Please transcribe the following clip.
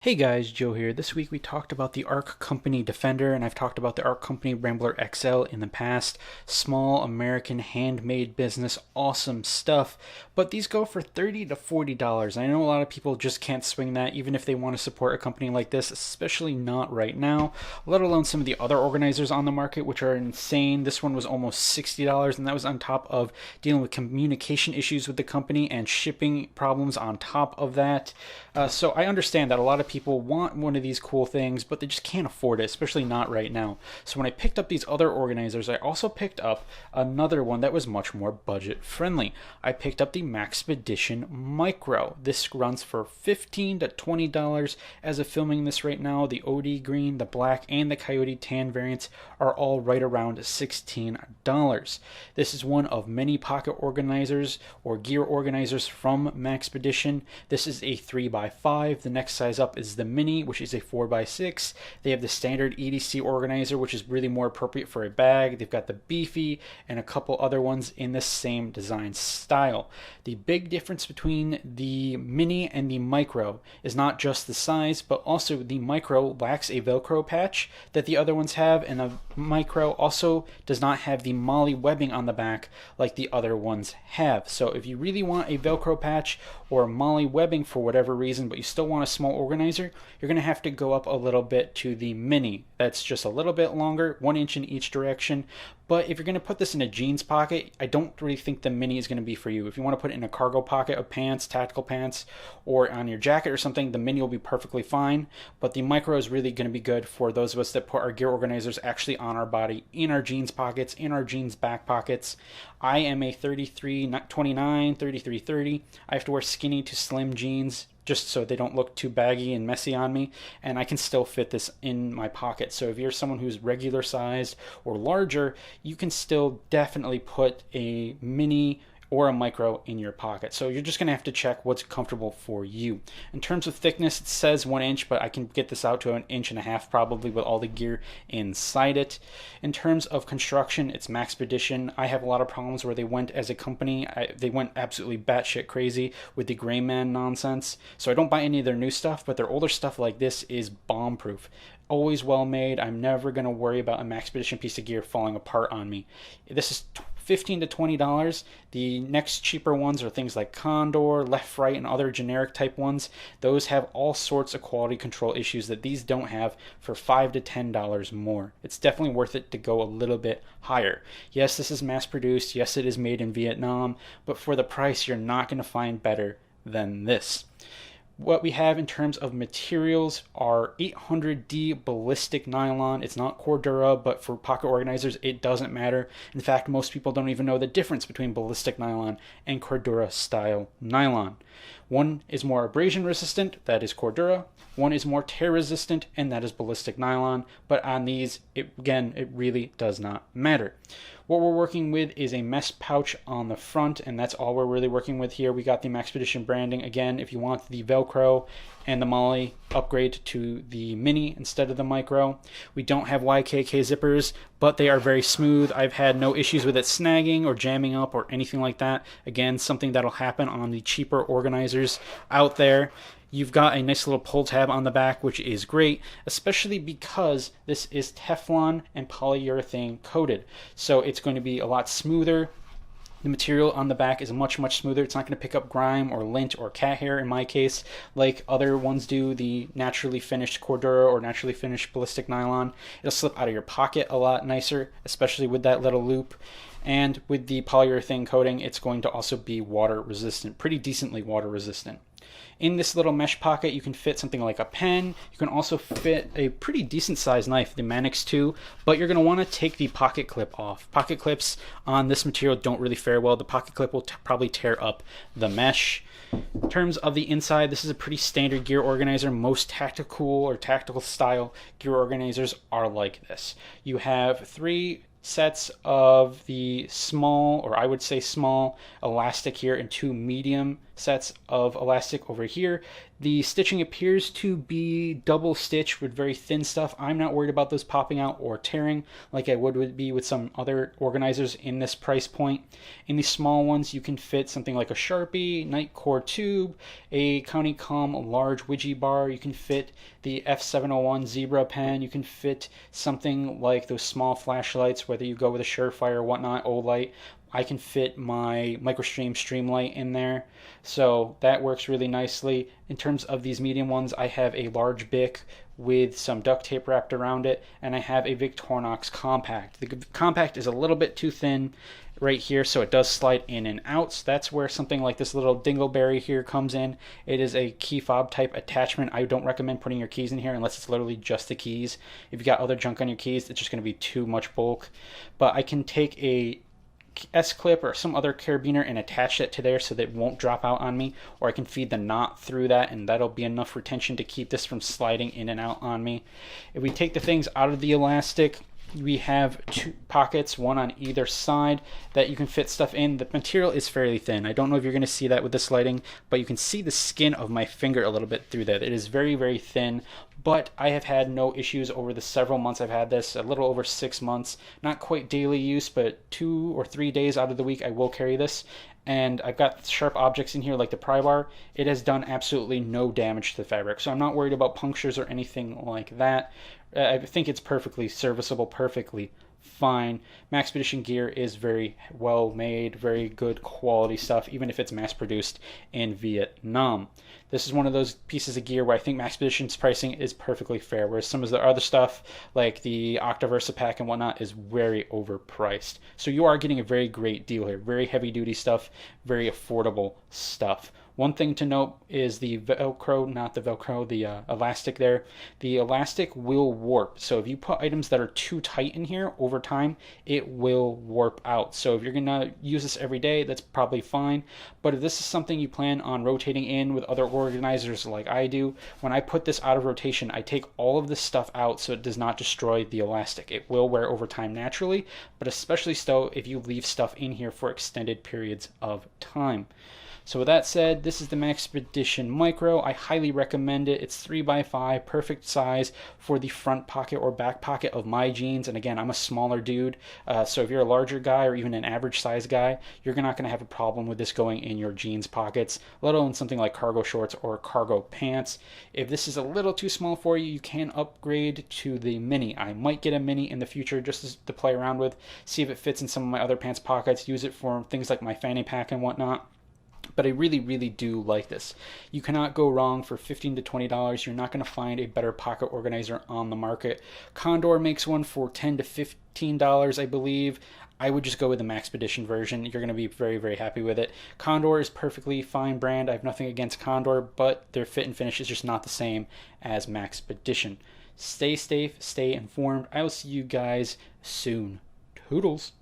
Hey guys, Joe here. This week we talked about the ARC Company Defender, and I've talked about the ARC Company Rambler XL in the past. Small American handmade business, awesome stuff. But these go for $30 to $40. I know a lot of people just can't swing that, even if they want to support a company like this, especially not right now, let alone some of the other organizers on the market, which are insane. This one was almost $60, and that was on top of dealing with communication issues with the company and shipping problems on top of that. So I understand that a lot of people want one of these cool things, but they just can't afford it, especially not right now. So when I picked up these other organizers, I also picked up another one that was much more budget friendly. I picked up the Maxpedition Micro. This runs for $15 to $20 as of filming this right now. The OD green, the black, and the Coyote tan variants are all right around $16. This is one of many pocket organizers or gear organizers from Maxpedition. This is a 3x5. The next size up is the Mini, which is a 4x6. They have the standard EDC organizer, which is really more appropriate for a bag. They've got the Beefy and a couple other ones in the same design style. The big difference between the Mini and the Micro is not just the size, but also the Micro lacks a Velcro patch that the other ones have, and the Micro also does not have the MOLLE webbing on the back like the other ones have. So if you really want a Velcro patch or MOLLE webbing for whatever reason, but you still want a small organizer, you're going to have to go up a little bit to the Mini. That's just a little bit longer, 1 inch in each direction. But if you're going to put this in a jeans pocket, I don't really think the Mini is going to be for you. If you want to put it in a cargo pocket of pants, tactical pants, or on your jacket or something, the Mini will be perfectly fine. But the Micro is really going to be good for those of us that put our gear organizers actually on our body, in our jeans pockets, in our jeans back pockets. I am a 3329, 3330. I have to wear skinny to slim jeans just so they don't look too baggy and messy on me, and I can still fit this in my pocket. So if you're someone who's regular sized or larger, you can still definitely put a Mini or a Micro in your pocket. So you're just going to have to check what's comfortable for you. In terms of thickness, it says 1 inch, but I can get this out to 1.5 inches probably with all the gear inside it. In terms of construction, it's Maxpedition. I have a lot of problems where they went as a company. They went absolutely batshit crazy with the gray man nonsense. So I don't buy any of their new stuff, but their older stuff like this is bomb proof. Always well made. I'm never going to worry about a Maxpedition piece of gear falling apart on me. This is $15 to $20. The next cheaper ones are things like Condor, Left Right, and other generic type ones. Those have all sorts of quality control issues that these don't have for $5 to $10 more. It's definitely worth it to go a little bit higher. Yes, this is mass produced. Yes, it is made in Vietnam, but for the price, you're not going to find better than this. What we have in terms of materials are 800D ballistic nylon. It's not Cordura, but for pocket organizers, it doesn't matter. In fact, most people don't even know the difference between ballistic nylon and Cordura style nylon. One is more abrasion resistant, that is Cordura. One is more tear resistant, and that is ballistic nylon. But on these, it really does not matter. What we're working with is a mesh pouch on the front, and that's all we're really working with here. We got the Maxpedition branding. Again, if you want the Velcro and the MOLLE, upgrade to the Mini instead of the Micro. We don't have YKK zippers, but they are very smooth. I've had no issues with it snagging or jamming up or anything like that. Again, something that'll happen on the cheaper organizers out there. You've got a nice little pull tab on the back, which is great, especially because this is Teflon and polyurethane coated. So it's going to be a lot smoother. The material on the back is much, much smoother. It's not going to pick up grime or lint or cat hair in my case like other ones do, the naturally finished Cordura or naturally finished ballistic nylon. It'll slip out of your pocket a lot nicer, especially with that little loop. And with the polyurethane coating, it's going to also be water resistant, pretty decently water resistant. In this little mesh pocket, you can fit something like a pen. You can also fit a pretty decent sized knife, the Manix 2, but you're going to want to take the pocket clip off. Pocket clips on this material don't really fare well. The pocket clip will probably tear up the mesh. In terms of the inside, this is a pretty standard gear organizer. Most tactical or tactical style gear organizers are like this. You have 3 sets of the small, or I would say small, elastic here and 2 medium sets of elastic over here. The stitching appears to be double stitch with very thin stuff. I'm not worried about those popping out or tearing like I would be with some other organizers in this price point. In the small ones, you can fit something like a Sharpie, Night Core tube, a County Com large Ouija bar. You can fit the F701 Zebra pen. You can fit something like those small flashlights, whether you go with a Surefire or whatnot, Olight. I can fit my MicroStream Streamlight in there, so that works really nicely. In terms of these medium ones, I have a large Bic with some duct tape wrapped around it, and I have a Victorinox Compact. The Compact is a little bit too thin right here, so it does slide in and out. So that's where something like this little dingleberry here comes in. It is a key fob type attachment. I don't recommend putting your keys in here unless it's literally just the keys. If you got other junk on your keys, it's just going to be too much bulk. But I can take a S-clip or some other carabiner and attach it to there so that it won't drop out on me, or I can feed the knot through that, and that'll be enough retention to keep this from sliding in and out on me. If we take the things out of the elastic, we have two pockets, one on either side, that you can fit stuff in. The material is fairly thin. I don't know if you're going to see that with this lighting, but you can see the skin of my finger a little bit through that. It is very, very thin, but I have had no issues over the several months I've had this, a little over 6 months. Not quite daily use, but 2 or 3 days out of the week I will carry this. And I've got sharp objects in here like the pry bar. It has done absolutely no damage to the fabric, so I'm not worried about punctures or anything like that. I think it's perfectly serviceable, perfectly fine. Maxpedition gear is very well made, very good quality stuff, even if it's mass produced in Vietnam. This is one of those pieces of gear where I think Maxpedition's pricing is perfectly fair, whereas some of the other stuff, like the Octaversa pack and whatnot, is very overpriced. So you are getting a very great deal here. Very heavy duty stuff, very affordable stuff. One thing to note is the Velcro, not the Velcro, the elastic there. The elastic will warp. So if you put items that are too tight in here over time, it will warp out. So if you're going to use this every day, that's probably fine. But if this is something you plan on rotating in with other organizers like I do, when I put this out of rotation, I take all of this stuff out so it does not destroy the elastic. It will wear over time naturally, but especially so if you leave stuff in here for extended periods of time. So with that said, this is the Maxpedition Micro. I highly recommend it. It's 3x5, perfect size for the front pocket or back pocket of my jeans. And again, I'm a smaller dude, so if you're a larger guy or even an average size guy, you're not going to have a problem with this going in your jeans pockets, let alone something like cargo shorts or cargo pants. If this is a little too small for you, you can upgrade to the mini. I might get a mini in the future just to play around with, see if it fits in some of my other pants pockets, use it for things like my fanny pack and whatnot. But I really, really do like this. You cannot go wrong for $15 to $20. You're not going to find a better pocket organizer on the market. Condor makes one for $10 to $15, I believe. I would just go with the Maxpedition version. You're going to be very, very happy with it. Condor is perfectly fine brand. I have nothing against Condor, but their fit and finish is just not the same as Maxpedition. Stay safe, stay informed. I will see you guys soon. Toodles.